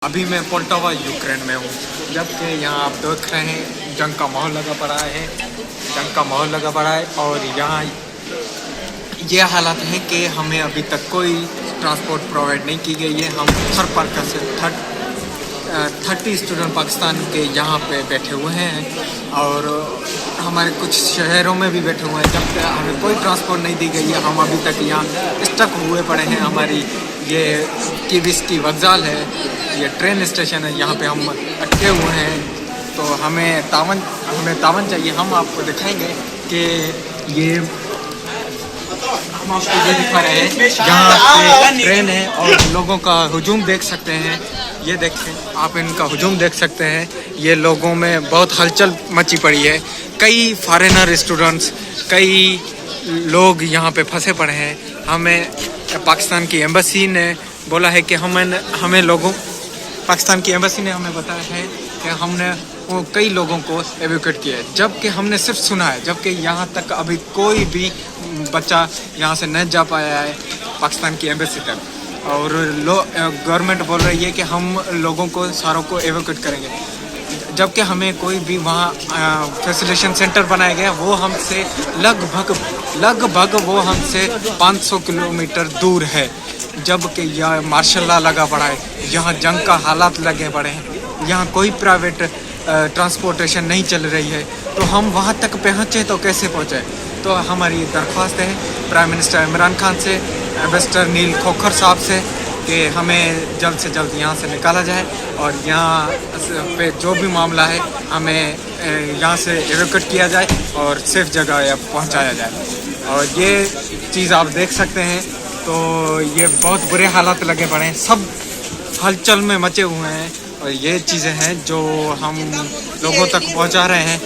अभी मैं Poltava Ukraine में हूँ, जबकि यहाँ आप देख रहे हैं जंग का माहौल लगा पड़ा है। और यहाँ ये हालात है कि हमें अभी तक कोई ट्रांसपोर्ट प्रोवाइड नहीं की गई है। हम हर प्रकार से 30 स्टूडेंट पाकिस्तान के यहाँ पे बैठे हुए हैं और हमारे कुछ शहरों में भी बैठे हुए हैं, जब तक हमें कोई ट्रांसपोर्ट नहीं दी गई है। हम अभी तक यहाँ स्टक हुए पड़े हैं। हमारी ये कीविस्की वокзал है, ये ट्रेन स्टेशन है, यहाँ पे हम अटके हुए हैं। तो हमें तावन चाहिए। हम आपको दिखाएंगे कि ये हम आपको ये दिखा रहे हैं, यहाँ पे ट्रेन है और लोगों का हुजूम देख सकते हैं। ये देखें, आप इनका हुजूम देख सकते हैं। ये लोगों में बहुत हलचल मची पड़ी है। कई फॉरेनर स्टूडेंट्स, कई लोग यहाँ पे फंसे पड़े हैं। हमें पाकिस्तान की एम्बेसी ने बोला है कि पाकिस्तान की एम्बेसी ने हमें बताया है कि हमने वो कई लोगों को एवैक्यूएट किया है, जबकि हमने सिर्फ सुना है, जबकि यहाँ तक अभी कोई भी बच्चा यहाँ से नहीं जा पाया है पाकिस्तान की एम्बेसी तक। और गवर्नमेंट बोल रही है कि हम लोगों को सारों को एवैक्यूएट करेंगे, जबकि हमें कोई भी वहाँ फैसिलिटेशन सेंटर बनाया गया वो हमसे लगभग वो हमसे 500 किलोमीटर दूर है, जबकि यह मार्शल लॉ लगा पड़ा है। यहाँ जंग का हालात लगे पड़े हैं। यहाँ कोई प्राइवेट ट्रांसपोर्टेशन नहीं चल रही है। तो हम वहाँ तक पहुँचे तो कैसे पहुँचे? तो हमारी दरख्वास्त है प्राइम मिनिस्टर इमरान खान से, एम्बेसडर नील खोखर साहब से, कि हमें जल्द से जल्द यहाँ से निकाला जाए और यहाँ पे जो भी मामला है हमें यहाँ से एवैक्यूएट किया जाए और सेफ जगह पहुँचाया जाए। और ये चीज़ आप देख सकते हैं। तो ये बहुत बुरे हालात लगे पड़े हैं, सब हलचल में मचे हुए हैं। और ये चीज़ें हैं जो हम लोगों तक पहुँचा रहे हैं।